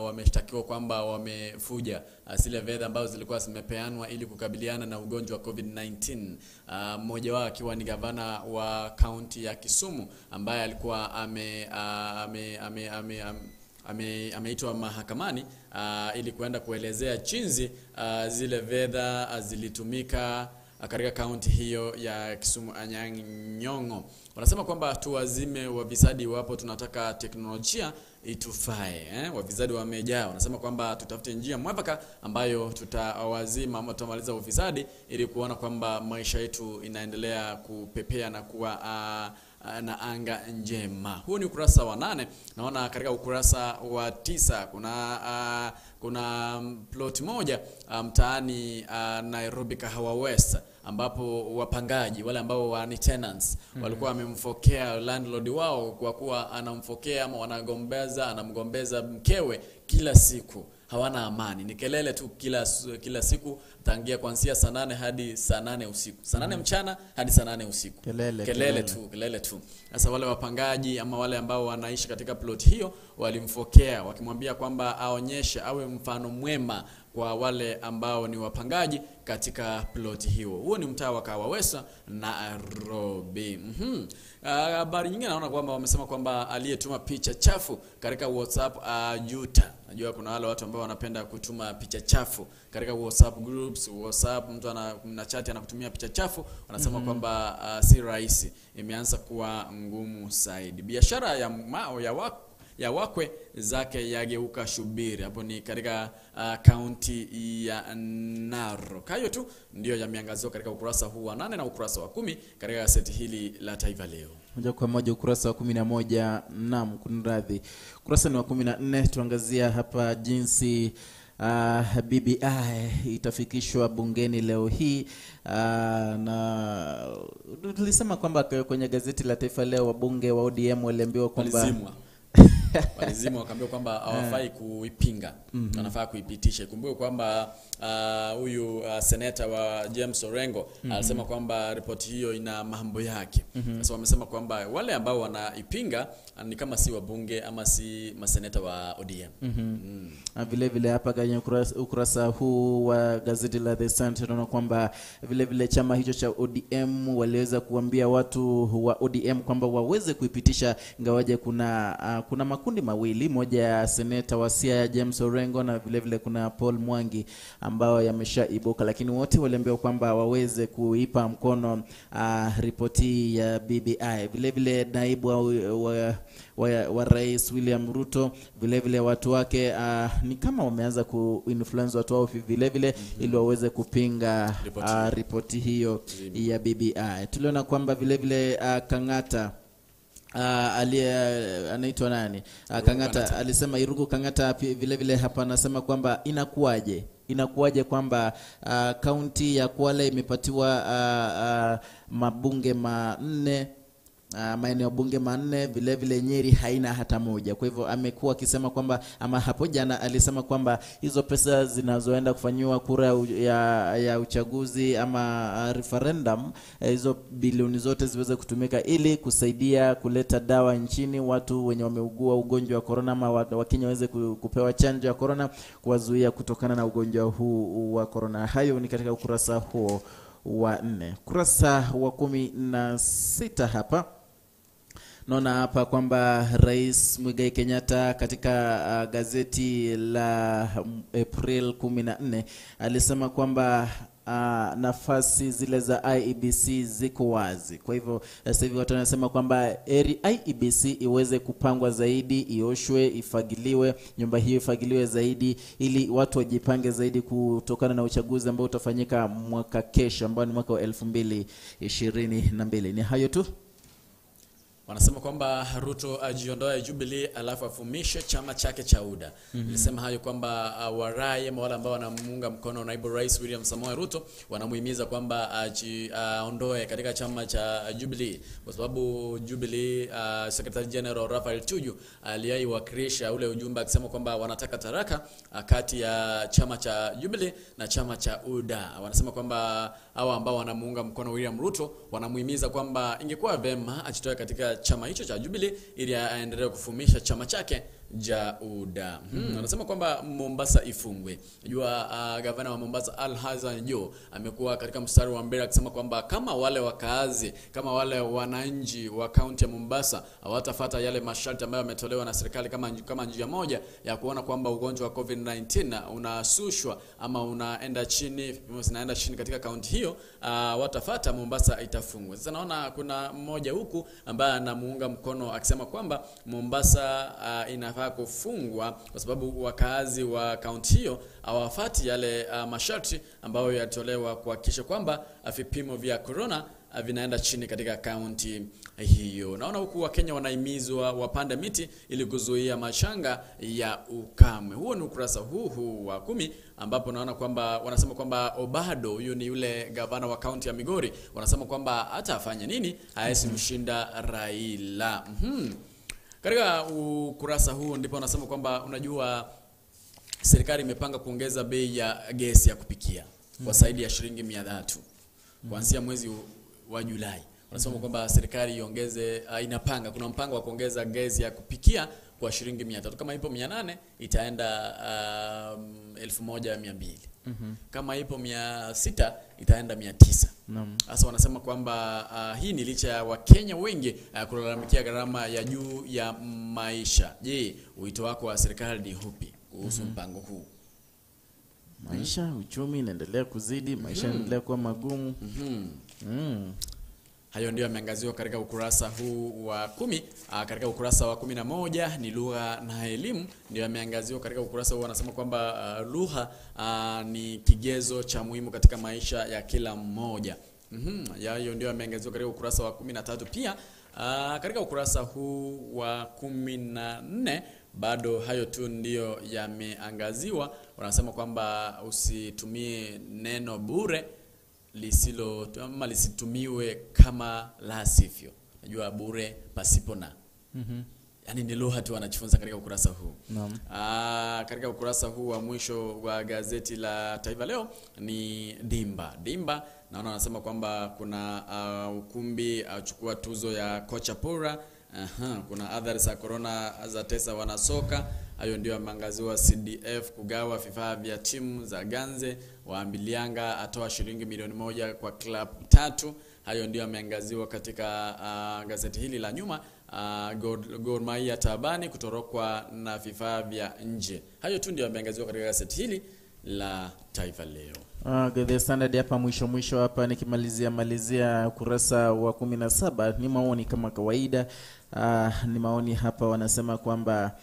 wameshtakiwa kwamba wamefuja zile fedha ambazo zilikuwa zimepeanwa ili kukabiliana na ugonjwa wa COVID-19. Mmoja wao akiwa ni gavana wa kaunti ya Kisumu ambaye alikuwa ameitwa mahakamani ili kuenda kuelezea jinsi zile fedha zilitumika katika kaunti hiyo ya Kisumu Anyang' Wanasema kwamba tuwazime wafisadi wapo, tunataka teknolojia itufae. Wafisadi wamejaa. Wanasema kwamba tutafute njia mwafaka ambayo tutawazima ama tutamaliza ufisadi ili kuona kwamba maisha yetu inaendelea kupepea na kuwa na anga njema. Huu ni ukurasa wa 8. Naona katika ukurasa wa 9 kuna plot moja mtaani Nairobi Kahawa West, ambapo wapangaji wale ambao ni tenants walikuwa wamemfokea landlord wao kwa kuwa anamfokea ama anamgombeza mkewe kila siku. Hawana amani, ni kelele tu kila siku, tangia kuanzia saa 8 hadi saa 8 usiku, saa 8 mchana hadi saa 8 usiku, kelele tu. Sasa wale wapangaji ama wale ambao wanaishi katika plot hiyo walimfokea wakimwambia kwamba aonyeshe, awe mfano mwema kwa wale ambao ni wapangaji katika plot hiyo. Huo ni mtaa wa Kahawa West Nairobi. Habari nyingine naona kwamba wamesema kwamba aliyetuma picha chafu katika WhatsApp juta. Najua kuna wale watu ambao wanapenda kutuma picha chafu katika WhatsApp groups, WhatsApp mtu ana chat anakutumia picha chafu, wanasema kwamba si rahisi, imeanza kuwa ngumu zaidi. Biashara ya wakwe zake yageuka shubiri. Hapo ni katika kaunti ya Narok. Hayo tu ndio yameangaziwa katika ukurasa huu wa 8 na ukurasa wa 10 katika gazeti hili la Taifa Leo. Moja kwa moja ukurasa wa 11. Naam, kunradhi. Ukurasa ni wa 14. Tuangazia hapa jinsi BBI itafikishwa bungeni leo hii, na tulisema kwamba kwenye gazeti la Taifa Leo wabunge wa ODM waliambiwa kwamba walizimwa wakaambiwa kwamba hawafai kuipinga, wanafaa kuipitisha. Ikumbuke kwamba huyu seneta wa James Orengo alisema kwamba ripoti hiyo ina mambo yake. Sasa wamesema kwamba wale ambao wanaipinga ni kama si wabunge ama si maseneta wa ODM. Vile vile hapa kwenye ukurasa huu wa gazeti la The Sun tunaona kwamba vile vile chama hicho cha ODM waliweza kuambia watu wa ODM kwamba waweze kuipitisha, ingawaje kuna makundi mawili, moja ya seneta wa Siaya James Orengo na vile vile kuna Paul Mwangi ambao yameshaibuka, lakini wote waliambiwa kwamba waweze kuipa mkono ripoti ya BBI. Vile vile naibu wa Rais William Ruto, vile vile watu wake ni kama wameanza kuinfluence watu wao vile vile ili waweze kupinga ripoti hiyo ya BBI. Tuliona kwamba vile vile Kang'ata anaitwa nani? Kang'ata alisema, Irungu Kang'ata vile vile hapa anasema kwamba inakuwaje kwamba kaunti ya Kwale imepatiwa mabunge 4, maeneo bunge 4, vile vile Nyeri haina hata moja. Kwa hivyo amekuwa akisema kwamba, ama hapo jana alisema kwamba hizo pesa zinazoenda kufanywa kura ya uchaguzi ama referendum, hizo bilioni zote ziweze kutumika ili kusaidia kuleta dawa nchini, watu wenye wameugua ugonjwa wa corona ama Wakenya waweze kupewa chanjo ya corona kuwazuia kutokana na ugonjwa huu wa corona. Hayo ni katika ukurasa huo wa 4. Ukurasa wa 16 hapa Naona hapa kwamba Rais Muigai Kenyatta katika gazeti la April 14 alisema kwamba nafasi zile za IEBC ziko wazi. Kwa hivyo sasa hivi watu wanasema kwamba IEBC iweze kupangwa zaidi, ioshwe, ifagiliwe, nyumba hiyo ifagiliwe zaidi ili watu wajipange zaidi kutokana na uchaguzi ambao utafanyika mwaka kesho ambao ni mwaka wa 2022. Ni hayo tu. Wanasema kwamba Ruto ajiondoe Jubilee alafu afumishe chama chake cha UDA. Nilisema hayo kwamba warai ama wale ambao wanamuunga mkono naibu rais William Samoei Ruto wanamuhimiza kwamba aondoe katika chama cha Jubilee, kwa sababu Jubilee Secretary General Raphael Tuju aliwakilisha ule ujumbe akisema kwamba wanataka taraka kati ya chama cha Jubilee na chama cha UDA. Wanasema kwamba hawa ambao wanamuunga mkono William Ruto wanamuhimiza kwamba ingekuwa vema ajitoe katika chama hicho cha Jubilee ili aendelee kufumisha chama chake ja UDA. Anasema kwamba Mombasa ifungwe. Unajua gavana wa Mombasa Al Hassan Jo amekuwa katika mstari wa mbele akisema kwamba kama wale wakaazi, kama wale wananchi wa kaunti ya Mombasa hawatafuata yale masharti ambayo yametolewa na serikali kama njia moja ya kuona kwamba ugonjwa wa COVID-19 unasushwa ama unaenda chini katika kaunti hiyo, watafuata Mombasa itafungwa. Sasa naona kuna mmoja huku ambaye anamuunga mkono akisema kwamba Mombasa inafaa kufungwa kwa sababu wakaazi wa kaunti hiyo hawafuati yale masharti ambayo yatolewa kuhakikisha kwamba vipimo vya corona vinaenda chini katika kaunti hiyo. Naona huku Wakenya wanahimizwa wapande miti ili kuzuia mashanga ya ukame. Huo ni ukurasa huu wa 10 ambapo naona kwamba wanasema kwamba Obado, huyo ni yule gavana wa kaunti ya Migori, wanasema kwamba hata afanye nini haesi mshinda Raila. Katika ukurasa huu ndipo wanasema kwamba unajua serikali imepanga kuongeza bei ya gesi ya kupikia kwa zaidi ya shilingi 300 kuanzia mwezi wa Julai. Wanasema kwamba serikali iongeze, inapanga, kuna mpango wa kuongeza gesi ya kupikia kwa shilingi 300. Kama ipo 800 itaenda 1200. Kama ipo 600 itaenda 900. Sasa wanasema kwamba hii ni licha ya Wakenya wengi kulalamikia gharama ya juu ya maisha. Je, wito wako wa serikali ni upi kuhusu mpango huu? Maisha, uchumi inaendelea kuzidi, maisha yanaendelea kuwa magumu. Hayo ndio yameangaziwa katika ukurasa huu wa 10. Katika ukurasa wa 11 ni lugha na elimu, ndio yameangaziwa katika ukurasa huu. Wanasema kwamba lugha ni kigezo cha muhimu katika maisha ya kila mmoja. Hayo ndio yameangaziwa katika ukurasa wa 13 pia. Katika ukurasa huu wa 14 bado hayo tu ndio yameangaziwa. Wanasema kwamba usitumie neno bure lisitumiwe kama la sivyo. Najua bure pasipo na. Yaani ni lugha tu wanajifunza katika ukurasa huu. Katika ukurasa huu wa mwisho wa gazeti la Taifa Leo ni Dimba. Naona wanasema kwamba kuna ukumbi achukua tuzo ya kocha bora. Kuna athari za corona za tesa wanasoka. Hayo ndio yameangaziwa. CDF kugawa vifaa vya timu za Ganze, Waambilianga atoa shilingi milioni 1 kwa club 3. Hayo ndio yameangaziwa katika gazeti hili la nyuma. Gor Mahia tabani kutorokwa na vifaa vya nje. Hayo tu ndio yameangaziwa katika gazeti hili la Taifa Leo. The Standard hapa mwisho hapa nikimalizia ukurasa wa 17 ni maoni kama kawaida. Ni maoni hapa wanasema kwamba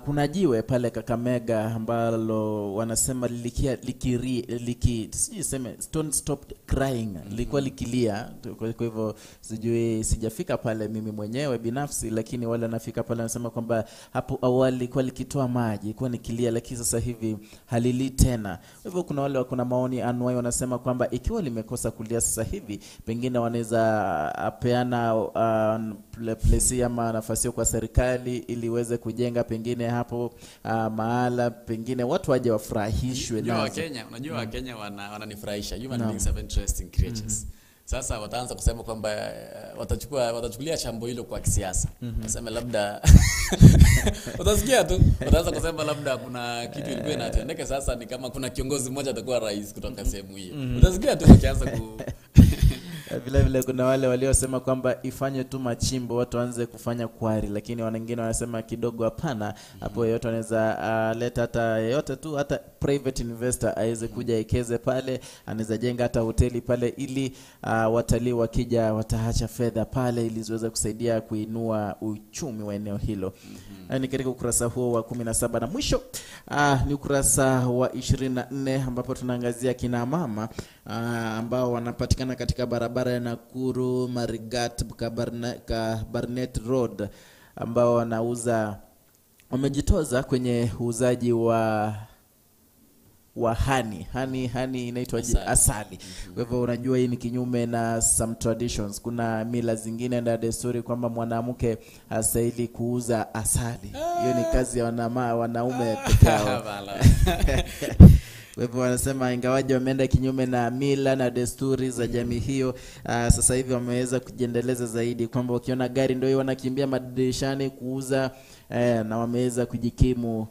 kuna jiwe pale Kakamega ambalo wanasema don't stop crying, lilikuwa likilia. Kwa hivyo sijafika pale mimi mwenyewe binafsi, lakini wale wanafika pale wanasema kwamba hapo awali lilikuwa likitoa maji, ilikuwa nikilia, lakini sasa hivi halili tena. Kwa hivyo kuna wale kuna maoni anwai wanasema kwamba ikiwa limekosa kulia sasa hivi, pengine wanaweza peana place ama nafasi kwa serikali ili iweze kujenga pengine hapo mahala pengine watu waje wafurahishwe nazo. Unajua Wakenya wananifurahisha. Human beings are interesting creatures. Sasa wataanza kusema kwamba watachukulia chambo hilo kwa kisiasa. Waseme labda utasikia tu wataanza kusema labda kuna kitu ilikuwa inatendeka, sasa ni kama kuna kiongozi mmoja atakuwa rais kutoka sehemu hiyo. Utasikia tu wakianza Vile vile kuna wale waliosema kwamba ifanye tu machimbo watu waanze kufanya kwari, lakini wengine wanasema kidogo hapana. Hapo yote anaweza leta hata yote tu, hata private investor aweze kuja ekeze pale, anaweza jenga hata hoteli pale ili watalii wakija wataacha fedha pale ili ziweze kusaidia kuinua uchumi wa eneo hilo. Ni katika ukurasa huo wa 17 na mwisho ni ukurasa wa 24 ambapo tunaangazia kina mama ambao wanapatikana katika barabara ya Nakuru Marigat Barnet Road ambao wamejitoza kwenye uuzaji wa hani inaitwa asali. Kwa hivyo unajua hii ni kinyume na some traditions. Kuna mila zingine na desturi kwamba mwanamke hastahili kuuza asali. Hiyo ni kazi ya wanaume pekee yao. Kwa hivyo wanasema ingawaje wameenda kinyume na mila na desturi za jamii hiyo, sasa hivi wameweza kujiendeleza zaidi kwamba wakiona gari ndio wanakimbia madirishani kuuza, na wameweza kujikimu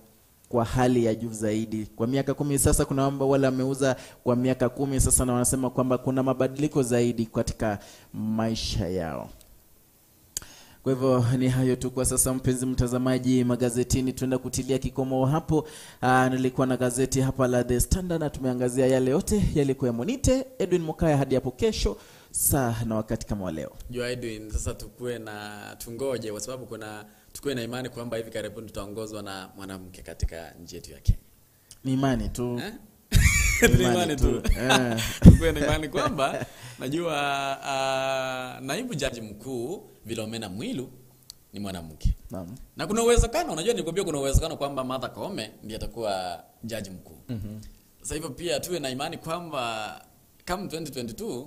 kwa hali ya juu zaidi. Kwa miaka 10 sasa kuna wale wameuza kwa miaka 10 sasa, na wanasema kwamba kuna mabadiliko zaidi katika maisha yao. Kwa hivyo ni hayo tu kwa sasa, mpenzi mtazamaji. Magazetini tuenda kutilia kikomo hapo. Nilikuwa na gazeti hapa la The Standard na tumeangazia yale yote yalikuwa Monite. Edwin Mukaya, hadi hapo kesho saa na wakati kama leo. Jua Edwin, sasa tungoje kwa sababu tukue na imani kwamba hivi karibuni tutaongozwa na mwanamke katika nchi yetu ya Kenya. Ni imani tu. Ni imani tu. Tukue na imani kwamba najua naibu jaji mkuu Philomena Mwilu ni mwanamke. Naam. Na kuna uwezekano, unajua nilikwambia kuna uwezekano kwamba Martha Koome ndiye atakuwa jaji mkuu. Sasa hivyo pia tuwe na imani kwamba kama 2022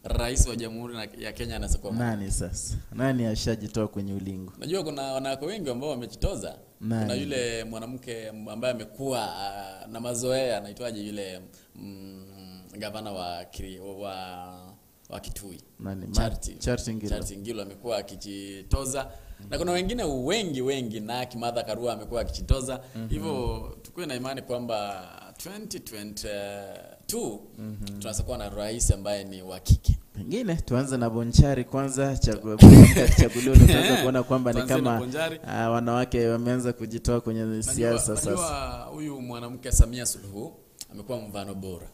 rais wa Jamhuri ya Kenya anakuwa nani sasa? Nani ashajitoa kwenye ulingo? Najua kuna wanawake wengi ambao wamejitoza. Kuna yule mwanamke ambaye amekuwa na mazoea, anaitwaje yule gavana wa Kitui. Nani? Charity Ngilu amekuwa akijitoza. Na kuna wengine wengi na Martha Karua amekuwa akijitoza. Hivyo tukue na imani kwamba 2022 tunasakuwa na rais ambaye ni wa kike. Pengine tuanze na Bonchari kwanza, chaguliwa tuanze kuona kwamba ni kama wanawake wameanza kujitoa kwenye siasa sasa. Najua huyu mwanamke Samia Suluhu amekuwa mfano bora.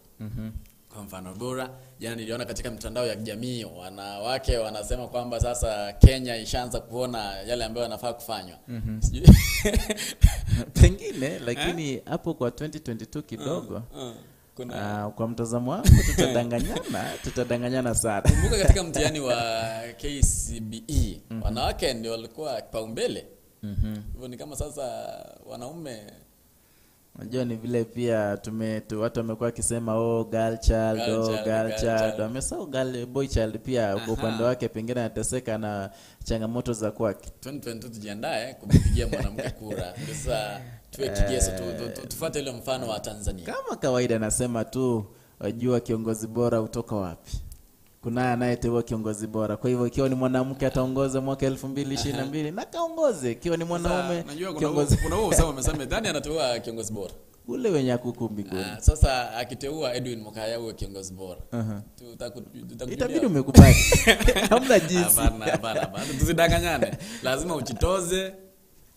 Kwa mfano bora, jana niliona katika mitandao ya kijamii wanawake wanasema kwamba sasa Kenya ishaanza kuona yale ambayo yanafaa kufanywa. Pengine lakini hapo kwa 2022 kidogo kwa mtazamo wangu tutadanganyana sana. Kumbuka katika mtihani wa KCBE wanawake ndio walikuwa kipaumbele. Hivyo ni kama sasa wanaume, unajua ni vile pia watu wamekuwa wakisema girl child. Wamesahau boy child pia kwa upande wake pengine anateseka na changamoto za kwake. 2022 tujiandae kumpigia mwanamke kura. Sasa tuwe kigezo tufuate ile mfano wa Tanzania. Kama kawaida nasema tu, wajua kiongozi bora utoka wapi? Kuna anayeteua kiongozi bora. Kwa hivyo ikiwa ni mwanamke ataongoza mwaka 2022 na kaongoze. Ikiwa ni mwanaume kiongozi, kuna huo usema amesema ndani anateua kiongozi bora. Ule wenye akukumbi goli. Sasa akiteua Edwin Mukaya uwe kiongozi bora. Itabidi umekubali. Hamna jinsi. Hapana. Tusidanganyane. Lazima ujitoze,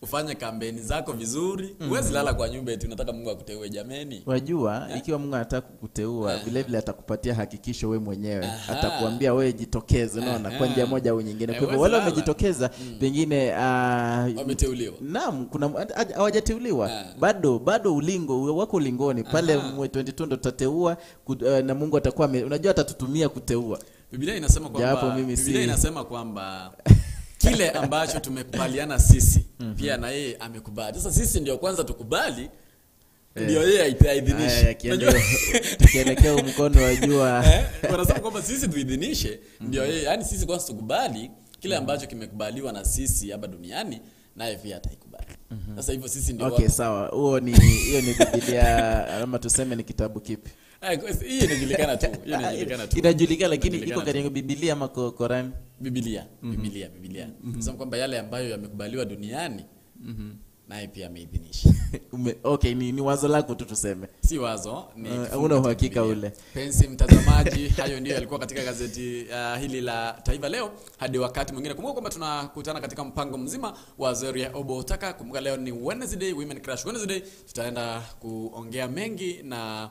ufanye kampeni zako vizuri. Huwezi lala kwa nyumba eti unataka Mungu akuteue jameni. Wajua ikiwa Mungu anataka kukuteua vile vile atakupatia hakikisho wewe mwenyewe. Atakuambia wewe jitokeze, unaona, kwa njia moja au nyingine. Kwa hivyo wale wamejitokeza pengine wameteuliwa. Naam, kuna hawajateuliwa. Bado ulingo wako ulingoni. Pale 2022 ndo tutateua na Mungu atakuwa unajua atatutumia kuteua. Biblia inasema kwamba kile ambacho tumekubaliana sisi pia na yeye amekubali. Sasa sisi ndio kwanza tukubali, ndio yeye aidhinishe. Tukielekea mkondo wa jua. Wanasema kwamba sisi tuidhinishe, ndio yeye, yani sisi kwanza tukubali kile ambacho kimekubaliwa na sisi hapa duniani, naye pia ataikubali. Sasa hivyo sisi ndio sawa. Hiyo ni Biblia ama tuseme ni kitabu kipi? Hii inajulikana tu. Inajulikana lakini iko katika Biblia ama Qur'an? Biblia. Nasema kwamba yale ambayo yamekubaliwa duniani naye pia ameidhinisha. Okay, ni wazo lako tu tuseme. Si wazo, ni una uhakika ule. Pensi mtazamaji, hayo ndio yalikuwa katika gazeti hili la Taifa Leo. Hadi wakati mwingine, kumbuka kwamba tunakutana katika mpango mzima wa Zeri ya Obotaka. Kumbuka leo ni Wednesday, Women Crush Wednesday. Tutaenda kuongea mengi na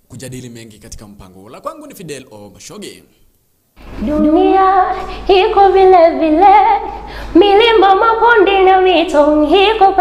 kujadili mengi katika mpango. La kwangu ni Fidel Omashoge. Dunia iko vile vile, milima, mabonde na mito iko